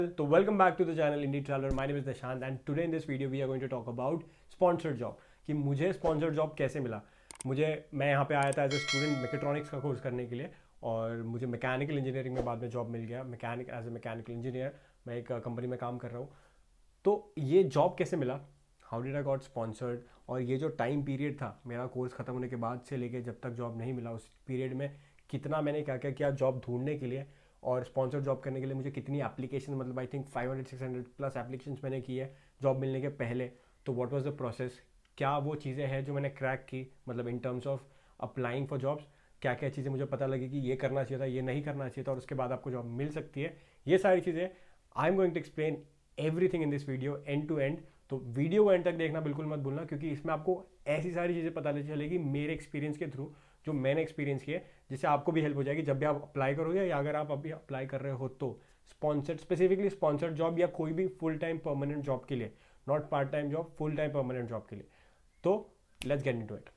So welcome back to the channel Indie Traveler. My name is Dashant and today in this video we are going to talk about sponsored job कि मुझे sponsored job कैसे मिला। मैं यहाँ पे आया था एज ए स्टूडेंट मैकेट्रॉनिक्स का कोर्स करने के लिए और मुझे मैकेनिकल इंजीनियरिंग में बाद में जॉब मिल गया। एज ए मैकेनिकल इंजीनियर मैं एक कंपनी में काम कर रहा हूँ। तो ये जॉब कैसे मिला, how did I got sponsored, और ये जो टाइम पीरियड था मेरा कोर्स ख़त्म होने के बाद से लेके जब तक जॉब नहीं मिला उस पीरियड में कितना मैंने क्या क्या किया जॉब ढूंढने के लिए और स्पॉन्सर जॉब करने के लिए मुझे कितनी एप्लीकेशन, मतलब आई थिंक 500-600 प्लस एप्लीकेशन मैंने की है जॉब मिलने के पहले। तो व्हाट वाज द प्रोसेस, क्या वो चीज़ें हैं जो मैंने क्रैक की, मतलब इन terms of applying for jobs, क्या क्या चीज़ें मुझे पता लगी कि ये करना चाहिए था, ये नहीं करना चाहिए था और उसके बाद आपको जॉब मिल सकती है। ये सारी चीज़ें I am going to explain everything in this video end to end. तो वीडियो को एंड तक देखना बिल्कुल मत भूलना क्योंकि इसमें आपको ऐसी सारी चीज़ें पता चलेगी मेरे एक्सपीरियंस के थ्रू जो मैंने एक्सपीरियंस किए, जिससे आपको भी हेल्प हो जाएगी जब भी आप अप्लाई करोगे या अगर आप अभी अप्लाई कर रहे हो तो स्पॉन्सर्ड, स्पेसिफिकली स्पॉन्सर्ड जॉब या कोई भी फुल टाइम परमानेंट जॉब के लिए, not part time job, full time permanent job के लिए। तो लेट्स गेट इनटू इट।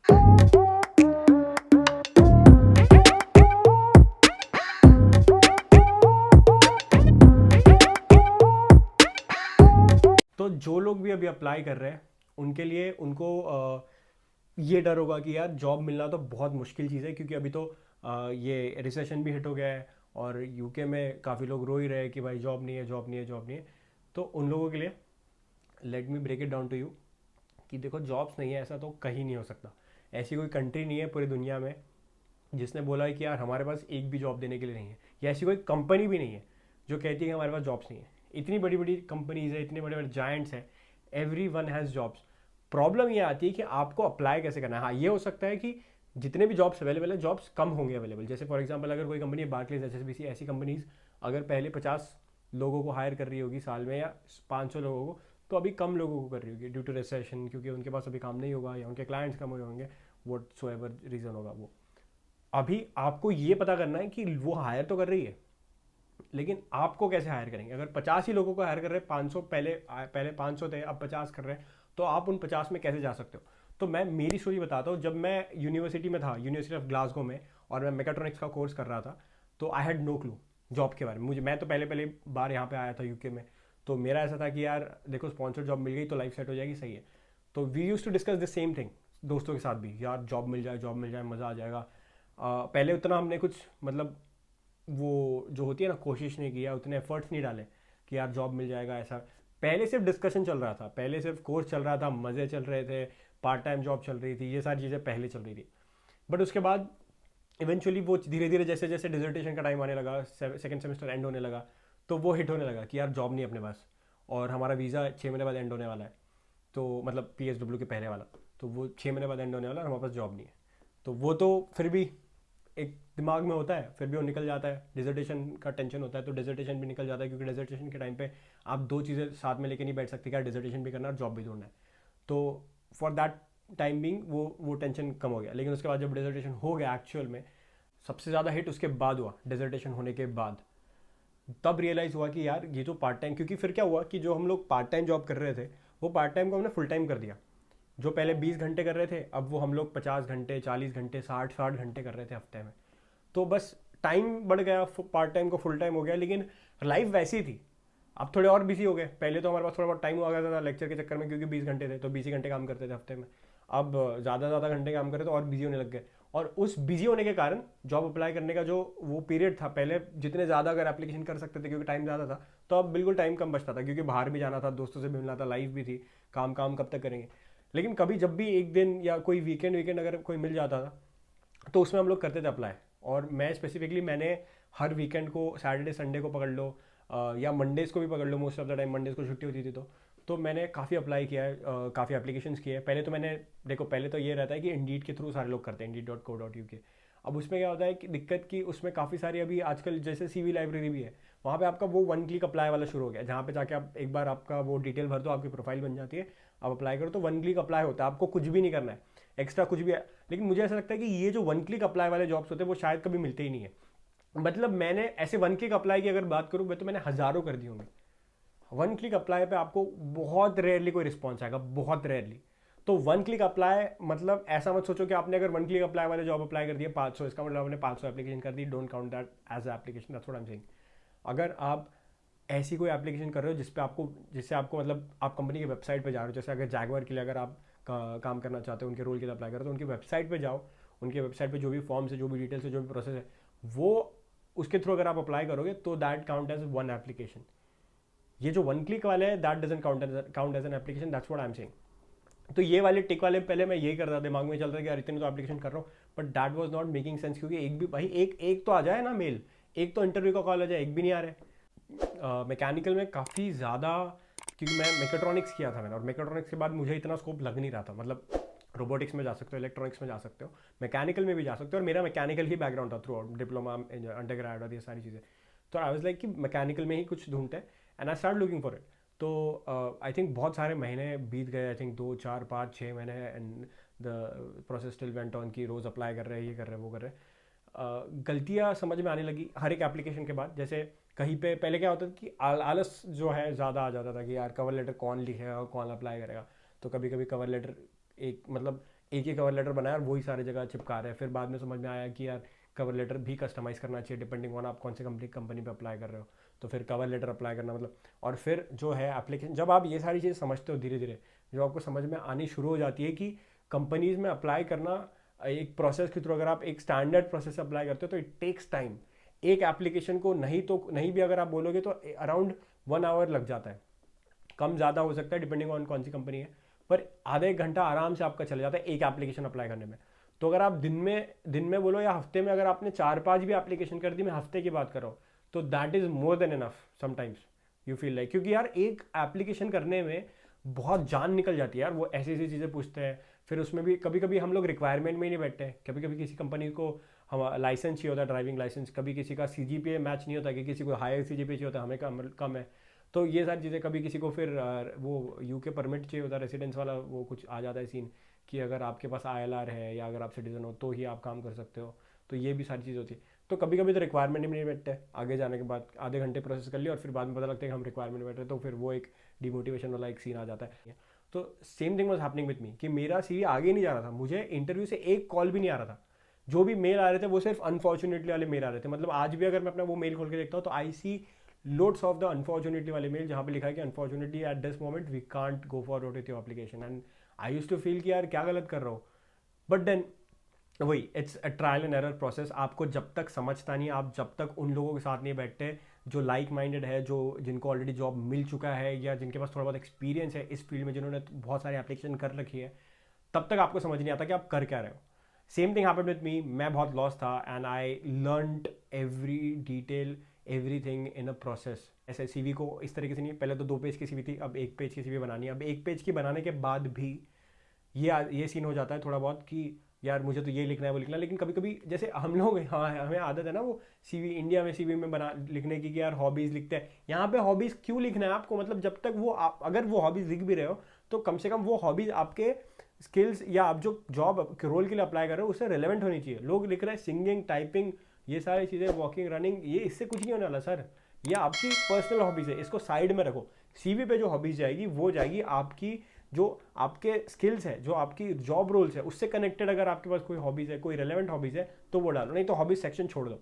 तो जो लोग भी अभी अप्लाई कर रहे हैं उनके लिए उनको ये डर होगा कि यार जॉब मिलना तो बहुत मुश्किल चीज़ है क्योंकि अभी तो ये रिसेशन भी हिट हो गया है और यूके में काफ़ी लोग रो ही रहे हैं कि भाई जॉब नहीं है, जॉब नहीं है, जॉब नहीं है। तो उन लोगों के लिए let me break it down to you कि देखो जॉब्स नहीं है ऐसा तो कहीं नहीं हो सकता। ऐसी कोई कंट्री नहीं है पूरी दुनिया में जिसने बोला है कि यार हमारे पास एक भी जॉब देने के लिए नहीं है, या ऐसी कोई कंपनी भी नहीं है जो कहती है कि हमारे पास जॉब्स नहीं है। इतनी बड़ी बड़ी कंपनीज है, इतने बड़े बड़े जायंट्स हैं, every one has jobs. Problem ये आती है कि आपको अप्लाई कैसे करना है। हाँ, ये हो सकता है कि जितने भी जॉब्स अवेलेबल है जॉब्स कम होंगे अवेलेबल। जैसे फॉर एग्जांपल अगर कोई कंपनी बार्कलेज, एचएसबीसी, ऐसी कंपनीज अगर पहले 50 लोगों को हायर कर रही होगी साल में या 500 लोगों को, तो अभी कम लोगों को कर रही होगी ड्यू टू रिसेशन, क्योंकि उनके पास अभी काम नहीं होगा या उनके क्लाइंट्स कम हुए होंगे, वट सो एवर रीज़न होगा वो। अभी आपको ये पता करना है कि वो हायर तो कर रही है लेकिन आपको कैसे हायर करेंगे। अगर 50 ही लोगों को हायर कर रहे हैं, 500 पहले 500 थे, अब 50 कर रहे हैं, तो आप उन 50 में कैसे जा सकते हो। तो मैं मेरी स्टोरी बताता हूँ। जब मैं यूनिवर्सिटी में था, यूनिवर्सिटी ऑफ ग्लासगो में, और मैं मेकाट्रॉनिक्स का कोर्स कर रहा था, तो I had no clue job के बारे में। मैं तो पहले पहले बार यहाँ पे आया था यूके में, तो मेरा ऐसा था कि यार देखो स्पॉन्सर जॉब मिल गई तो लाइफ सेट हो जाएगी, सही है। तो we use to discuss the same thing दोस्तों के साथ भी, यार जॉब मिल जाए, जॉब मिल जाए, मज़ा आ जाएगा। पहले उतना हमने कुछ, मतलब वो जो होती है ना, कोशिश नहीं किया, उतने एफर्ट्स नहीं डाले कि यार जॉब मिल जाएगा ऐसा। पहले सिर्फ डिस्कशन चल रहा था, पहले सिर्फ कोर्स चल रहा था, मज़े चल रहे थे, पार्ट टाइम जॉब चल रही थी, ये सारी चीज़ें पहले चल रही थी। बट उसके बाद इवेंचुअली वो धीरे धीरे जैसे जैसे डिजर्टेशन का टाइम आने लगा, सेकंड सेमेस्टर एंड होने लगा, तो वो हिट होने लगा कि यार जॉब नहीं अपने पास और हमारा वीज़ा 6 महीने बाद एंड होने वाला है। तो मतलब PSW के पहले वाला, तो वो 6 महीने बाद एंड होने वाला है और हमारे पास जॉब नहीं है। तो वो तो फिर भी एक दिमाग में होता है, फिर भी वो निकल जाता है। डिजर्टेशन का टेंशन होता है तो डिजर्टेशन भी निकल जाता है, क्योंकि डिजर्टेशन के टाइम पे आप दो चीज़ें साथ में लेके नहीं बैठ सकते, क्या डिजर्टेशन भी करना और जॉब भी ढूंढना है। तो फॉर दैट टाइम बिंग वो टेंशन कम हो गया। लेकिन उसके बाद जब डिजर्टेशन हो गया एक्चुअल में, सबसे ज़्यादा हिट उसके बाद हुआ, डिजर्टेशन होने के बाद। तब रियलाइज़ हुआ कि यार ये जो पार्ट टाइम, क्योंकि फिर क्या हुआ कि जो हम लोग पार्ट टाइम जॉब कर रहे थे वो पार्ट टाइम को हमने फुल टाइम कर दिया। जो पहले 20 घंटे कर रहे थे अब वो हम लोग 50 घंटे, 40 घंटे, 60 घंटे कर रहे थे हफ्ते में। तो बस टाइम बढ़ गया, पार्ट टाइम को फुल टाइम हो गया, लेकिन लाइफ वैसी थी। अब थोड़े और बिजी हो गए। पहले तो हमारे पास थोड़ा बहुत टाइम हुआ करता था लेक्चर के चक्कर में, क्योंकि 20 घंटे थे तो 20 ही घंटे काम करते थे हफ्ते में। अब ज़्यादा ज़्यादा घंटे काम करे तो और बिजी होने लग गए। और उस बिजी होने के कारण जॉब अप्लाई करने का जो वो पीरियड था, पहले जितने ज़्यादा अगर एप्लीकेशन कर सकते थे क्योंकि टाइम ज़्यादा था, तो अब बिल्कुल टाइम कम बचता था क्योंकि बाहर भी जाना था, दोस्तों से भी मिलना था, लाइफ भी थी, काम काम कब तक करेंगे। लेकिन कभी जब भी एक दिन या कोई वीकेंड वीकेंड अगर कोई मिल जाता था तो उसमें हम लोग करते थे अप्लाई। और मैं स्पेसिफिकली मैंने हर वीकेंड को, सैटरडे संडे को पकड़ लो या मंडेज़ को भी पकड़ लो, most of the time Mondays को छुट्टी होती थी, तो मैंने काफ़ी अप्लाई किया है, काफ़ी एप्लीकेशंस किए हैं। पहले तो मैंने, देखो पहले तो ये रहता है कि इंडीड के थ्रू सारे लोग करते हैं, indeed.co.uk। अब उसमें क्या होता है कि दिक्कत की उसमें काफ़ी सारी अभी आजकल जैसे CV लाइब्रेरी भी है, वहाँ पे आपका वो वन क्लिक अप्लाई वाला शुरू हो गया, जहाँ पे जाके आप एक बार आपका वो डिटेल भर दो, आपकी प्रोफाइल बन जाती है, आप अप्लाई करो तो वन क्लिक अप्लाई होता है, आपको कुछ भी नहीं करना है एक्स्ट्रा कुछ भी है। लेकिन मुझे ऐसा लगता है कि ये जो वन क्लिक अप्लाई वाले जॉब्स होते हैं वो शायद कभी मिलते ही नहीं है। मतलब मैंने ऐसे वन क्लिक अप्लाई की अगर बात करूँ, तो मैंने हज़ारों कर दी होंगी। वन क्लिक अप्लाई पे आपको बहुत रेयरली कोई रिस्पॉन्स आएगा, बहुत रेयरली। तो वन क्लिक अप्लाई मतलब ऐसा मत सोचो कि आपने अगर वन क्लिक अप्लाई वाले जॉब अप्लाई कर दिया 500, इसका मतलब आपने 500 एप्लीकेशन कर दी, don't count that as application, that's what I am saying. अगर आप ऐसी कोई एप्लीकेशन कर रहे हो जिससे आपको मतलब आप कंपनी की वेबसाइट पे जा रहे हो, जैसे अगर जैगवार के लिए अगर आप काम करना चाहते हो, उनके रोल के लिए अप्लाई करो, तो उनकी वेबसाइट पे जाओ, उनके वेबसाइट पे जो भी फॉर्म्स है, जो भी डिटेल्स है, जो भी प्रोसेस है, वो उसके थ्रू अगर आप अप्लाई करोगे तो that count as one application. ये जो वन क्लिक वाले हैं that doesn't count as an application, that's what I am saying. तो ये वाले टिक वाले पहले मैं यही करता, दिमाग में चल रहा था कि यार इतने तो एप्लीकेशन कर रहा हूँ, but that was not making sense, क्योंकि एक भी भाई एक तो आ जाए ना मेल, एक तो इंटरव्यू का कॉल आ जाए, एक भी नहीं आ रहा है। मैकेनिकल में काफ़ी ज़्यादा, क्योंकि मैं मेकाट्रॉनिक्स किया था मैंने, और मेकाट्रॉनिक्स के बाद मुझे इतना स्कोप लग नहीं रहा था, मतलब रोबोटिक्स में जा सकते हो, इलेक्ट्रॉनिक्स में जा सकते हो, मैकेनिकल में भी जा सकते हो, और मेरा मैकेनिकल ही बैकग्राउंड था through out, diploma, under grade और ये सारी चीज़ें। तो आई वाज लाइक कि मैकेनिकल में ही कुछ ढूंढते हैं, and I start looking for it. तो आई थिंक बहुत सारे महीने बीत गए, आई थिंक 2 4 5 6 महीने, and the process still went on कि रोज़ अप्लाई कर रहे हैं, ये कर रहे हैं, वो कर रहे हैं। गलतियाँ समझ में आने लगी हर एक एप्लीकेशन के बाद। जैसे कहीं पे पहले क्या होता था कि आलस जो है ज़्यादा आ जाता था कि यार कवर लेटर कौन लिखेगा और कौन अप्लाई करेगा। तो कभी कभी कवर लेटर एक ही कवर लेटर बनाया और वही सारी जगह चिपका रहे हैं। फिर बाद में समझ में आया कि यार कवर लेटर भी कस्टमाइज़ करना चाहिए डिपेंडिंग ऑन आप कौन से कंपनी पे अप्लाई कर रहे हो। तो फिर कवर लेटर अप्लाई करना मतलब, और फिर जो है एप्लीकेशन, जब आप ये सारी चीज़ें समझते हो धीरे धीरे, जो आपको समझ में आनी शुरू हो जाती है कि कंपनीज़ में अप्लाई करना एक प्रोसेस के थ्रू, अगर आप एक स्टैंडर्ड प्रोसेस अप्लाई करते हो तो इट टेक्स टाइम। एक एप्लीकेशन को नहीं भी अगर आप बोलोगे तो अराउंड 1 आवर लग जाता है, कम ज़्यादा हो सकता है डिपेंडिंग ऑन कौन सी कंपनी है, पर आधा एक घंटा आराम से आपका चला जाता है एक एप्लीकेशन अप्लाई करने में। तो अगर आप दिन में बोलो या हफ्ते में अगर आपने 4 5 भी एप्लीकेशन कर दी, मैं हफ्ते की बात कर रहा हूँ, तो that is more than enough sometimes, you feel like, क्योंकि यार एक एप्लीकेशन करने में बहुत जान निकल जाती है यार। वो ऐसी ऐसी चीज़ें पूछते हैं, फिर उसमें भी कभी कभी हम लोग रिक्वायरमेंट में ही नहीं बैठते हैं, कभी कभी किसी कंपनी को हम लाइसेंस चाहिए होता है, ड्राइविंग लाइसेंस, कभी किसी का CGPA मैच नहीं होता, कि किसी को हायर CGPA चाहिए होता है, हमें कम है। तो ये सारी चीज़ें, कभी किसी को फिर वो UK परमिट चाहिए होता है, रेसिडेंस वाला, वो कुछ आ जाता है सीन कि अगर आपके पास ILR है या अगर आप सिटीजन हो तो ही आप काम कर सकते हो। तो ये भी सारी चीज़ होती है। तो कभी कभी तो रिक्वायरमेंट में नहीं बैठते, आगे जाने के बाद आधे घंटे प्रोसेस कर लिया और फिर बाद में पता लगता है कि हम रिक्वायरमेंट में बैठ रहे, तो फिर वो एक डिमोटिवेशन वाला एक सीन आ जाता है। तो same thing was happening with me कि मेरा CV आगे नहीं जा रहा था, मुझे इंटरव्यू से एक कॉल भी नहीं आ रहा था। जो भी मेल आ रहे थे वो सिर्फ अनफॉर्चुनेटली वाले मेल आ रहे थे। मतलब आज भी अगर मैं अपना वो मेल खोल के देखता हूँ तो I see loads of the unfortunately वाले मेल, जहाँ पे लिखा है कि unfortunately at this moment we can't go forward with your application. And I used to feel कि यार क्या गलत कर रहा हूँ, बट देन वही, it's a trial and error process. आपको जब तक समझता नहीं, आप जब तक उन लोगों के साथ नहीं बैठते जो लाइक माइंडेड है, जो जिनको ऑलरेडी जॉब मिल चुका है या जिनके पास थोड़ा बहुत एक्सपीरियंस है इस फील्ड में, जिन्होंने बहुत सारी एप्लीकेशन कर रखी है, तब तक आपको समझ नहीं आता कि आप कर क्या रहे हो। Same thing happened with me, मैं बहुत लॉस था and I learned every detail, everything in a process. ऐसे CV को इस तरीके से नहीं, पहले तो 2 पेज की CV थी, अब 1 पेज की CV बनानी है। अब 1 पेज की बनाने के बाद भी ये सीन हो जाता है थोड़ा बहुत कि यार मुझे तो ये लिखना है वो लिखना है। लेकिन कभी कभी जैसे हम लोग, हाँ हमें आदत है ना वो CV, इंडिया में CV में बना लिखने की कि यार हॉबीज़ लिखते हैं। यहाँ पे हॉबीज़ क्यों लिखना है आपको, मतलब जब तक वो अगर वो हॉबीज़ लिख भी रहे हो तो कम से कम वो हॉबीज़ आपके स्किल्स या आप जो जॉब के रोल के लिए अप्लाई कर रहे हो उससे रिलेवेंट होनी चाहिए। लोग लिख रहे हैं सिंगिंग, टाइपिंग, ये सारी चीज़ें, वॉकिंग, रनिंग, ये इससे कुछ नहीं होने वाला सर। ये आपकी पर्सनल हॉबीज़ है, इसको साइड में रखो। CV पे जो हॉबीज़ जाएगी वो जाएगी आपकी, जो आपके स्किल्स है, जो आपकी जॉब रोल्स है उससे कनेक्टेड। अगर आपके पास कोई हॉबीज़ है, कोई रिलेवेंट हॉबीज़ है तो वो डालो, नहीं तो हॉबीज सेक्शन छोड़ दो।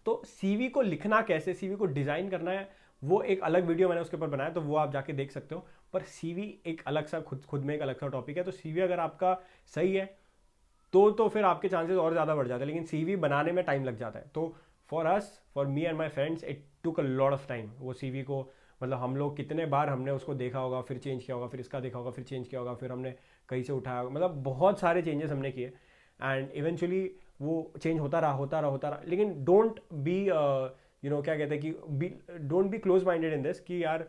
तो CV को लिखना कैसे, CV को डिज़ाइन करना है, वो एक अलग वीडियो मैंने उसके ऊपर बनाया, तो वो आप जाके देख सकते हो। पर CV एक अलग सा, खुद में एक अलग सा टॉपिक है। तो CV अगर आपका सही है तो फिर आपके चांसेस और ज़्यादा बढ़ जाते हैं, लेकिन CV बनाने में टाइम लग जाता है। तो for me and my friends it took a lot of time वो CV को, मतलब हम लोग कितने बार हमने उसको देखा होगा, फिर चेंज किया होगा, फिर इसका देखा होगा, फिर चेंज किया होगा, फिर हमने कहीं से उठाया होगा, मतलब बहुत सारे चेंजेस हमने किए एंड इवेंचुअली वो चेंज होता रहा। लेकिन डोंट बी क्या कहते हैं कि don't be close minded in this कि यार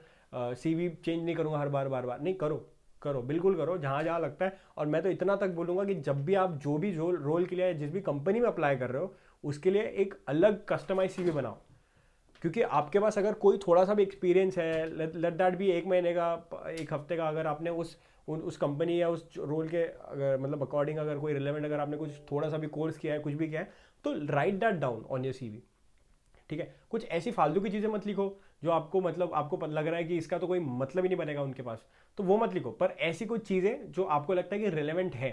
CV चेंज नहीं करूँगा हर बार, बार नहीं, करो बिल्कुल करो, जहाँ जहाँ लगता है। और मैं तो इतना तक बोलूँगा कि जब भी आप जो भी रोल के लिए जिस भी कंपनी में अप्लाई कर रहे हो उसके लिए एक अलग कस्टमाइज CV बनाओ। क्योंकि आपके पास अगर कोई थोड़ा सा भी एक्सपीरियंस है, लेट दैट भी 1 महीने का, 1 हफ्ते का, अगर आपने उस कंपनी या उस रोल के अगर मतलब अकॉर्डिंग अगर कोई रिलेवेंट, अगर आपने कुछ थोड़ा सा भी कोर्स किया है, कुछ भी किया है, तो right that down on your CV। ठीक है, कुछ ऐसी फालतू की चीज़ें मत लिखो जो आपको मतलब आपको पता लग रहा है कि इसका तो कोई मतलब ही नहीं बनेगा उनके पास, तो वो मत लिखो। पर ऐसी कुछ चीज़ें जो आपको लगता है कि रिलेवेंट है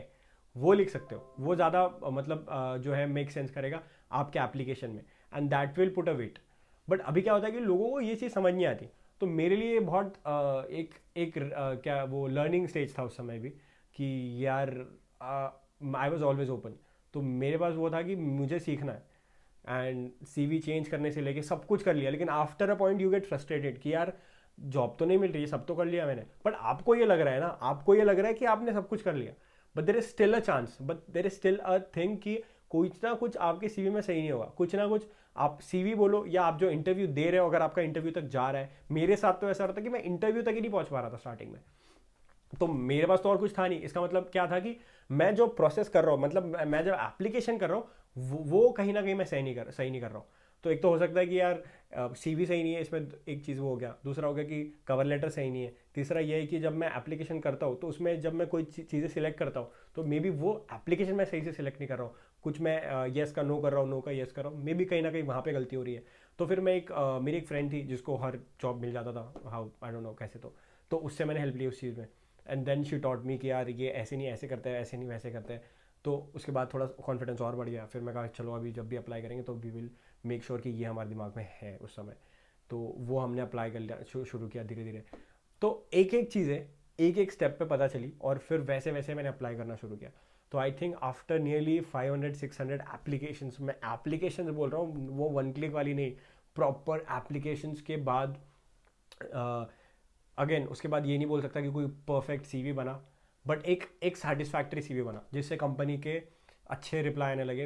वो लिख सकते हो, वो ज़्यादा मतलब जो है मेक सेंस करेगा आपके एप्लीकेशन में, and that will put a weight. But अभी क्या होता है कि लोगों को ये चीज़ समझ नहीं आती। तो मेरे लिए बहुत क्या वो लर्निंग स्टेज था उस समय भी, कि यार आई वॉज ऑलवेज ओपन। तो मेरे पास वो था कि मुझे सीखना है, एंड सीवी चेंज करने से लेके सब कुछ कर लिया, लेकिन after a point you get frustrated कि यार जॉब तो नहीं मिल रही है, सब तो कर लिया मैंने, बट आपको ये लग रहा है ना, आपको ये लग रहा है कि आपने सब कुछ कर लिया, but there is still a chance, but there is still a thing कि कुछ ना कुछ आपके सीवी में सही नहीं होगा, कुछ ना कुछ। आप सीवी बोलो या आप जो इंटरव्यू दे रहे हो, अगर आपका इंटरव्यू तक जा रहा है, मेरे साथ तो ऐसा होता है कि मैं इंटरव्यू तक ही नहीं पहुंच पा रहा था स्टार्टिंग में। तो मेरे पास तो और कुछ था नहीं। इसका मतलब क्या था कि मैं जो प्रोसेस कर रहा हूँ, मतलब मैं जब एप्लीकेशन कर रहा हूँ, वो कहीं ना कहीं मैं सही नहीं कर रहा हूँ। तो एक तो हो सकता है कि यार सीवी सही नहीं है, इसमें एक चीज़ वो हो गया। दूसरा हो गया कि कवर लेटर सही नहीं है। तीसरा ये है कि जब मैं एप्लीकेशन करता हूँ तो उसमें जब मैं कोई चीज़ें सिलेक्ट करता हूँ तो मे बी वो एप्लीकेशन मैं सही से सिलेक्ट नहीं कर रहा हूँ, कुछ मैं येस का नो कर रहा हूँ, नो का येस कर रहा हूँ, मे बी कहीं ना कहीं वहाँ पे गलती हो रही है। तो फिर मैं मेरी एक फ्रेंड थी जिसको हर जॉब मिल जाता था, हाउ आई डोंट नो कैसे, तो उससे मैंने हेल्प ली उस चीज़ में। And then she taught me कि यार ये ऐसे नहीं ऐसे करते हैं, ऐसे नहीं वैसे करते हैं। तो उसके बाद थोड़ा कॉन्फिडेंस और बढ़ गया। फिर मैं कहा चलो अभी जब भी अप्लाई करेंगे तो वी विल मेक श्योर कि ये हमारे दिमाग में है उस समय। तो वो हमने अप्लाई कर लिया, शुरू किया धीरे धीरे। तो एक एक चीज़ें एक एक स्टेप पे पता चली, और फिर वैसे वैसे मैंने अप्लाई करना शुरू किया। तो I think after nearly 500-600 applications, मैं एप्लीकेशंस बोल रहा हूँ, वो वन क्लिक वाली नहीं, प्रॉपर एप्लीकेशंस के बाद अगेन उसके बाद ये नहीं बोल सकता कि कोई परफेक्ट सीवी बना, बट एक एक सेटिस्फैक्ट्री सीवी बना जिससे कंपनी के अच्छे रिप्लाई आने लगे,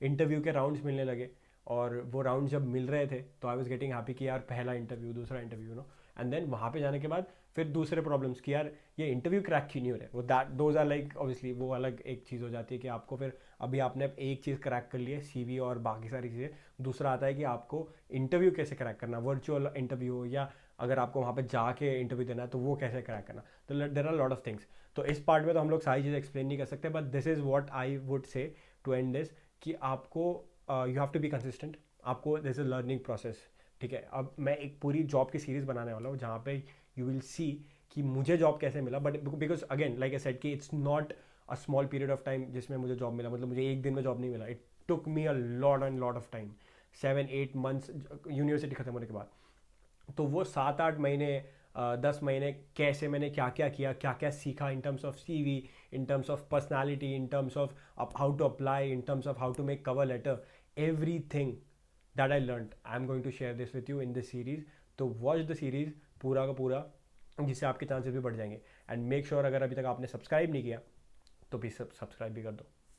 इंटरव्यू के राउंड्स मिलने लगे। और वो राउंड जब मिल रहे थे तो आई वॉज गेटिंग हैप्पी कि यार पहला इंटरव्यू, दूसरा इंटरव्यू, नो। एंड देन वहाँ पे जाने के बाद फिर दूसरे प्रॉब्लम्स कि यार ये इंटरव्यू क्रैक क्यों नहीं हो रहे, वो that those are like obviously वो अलग एक चीज़ हो जाती है कि आपको फिर अभी आपने एक चीज़ क्रैक कर ली है, सीवी और बाकी सारी चीज़ें। दूसरा आता है कि आपको इंटरव्यू कैसे क्रैक करना, वर्चुअल इंटरव्यू हो या अगर आपको वहाँ पे जाके इंटरव्यू देना है तो वो कैसे क्रैक करना। तो there are lot of things. तो इस पार्ट में तो हम लोग सारी चीज़ें एक्सप्लेन नहीं कर सकते, but this is what I would say to end this, कि आपको you have to be consistent, आपको दिस इज लर्निंग प्रोसेस। ठीक है, अब मैं एक पूरी जॉब की सीरीज़ बनाने वाला हूँ जहाँ पे यू विल सी कि मुझे जॉब कैसे मिला, but because again like I said कि it's not a small period of time जिसमें मुझे जॉब मिला, मतलब मुझे एक दिन में जॉब नहीं मिला, it took me a lot and lot of time, 7-8 months university खत्म होने के बाद। तो वो 7-8 महीने 10 महीने कैसे मैंने क्या क्या किया, क्या क्या सीखा in terms of CV, in terms of personality, in terms of how to apply, in terms of how to make cover letter, everything that I learn I am going to share this with you in this series. तो watch the series पूरा का पूरा, जिससे आपके chances भी बढ़ जाएंगे। And make sure अगर अभी तक आपने सब्सक्राइब नहीं किया तो भी सब्सक्राइब भी कर दो।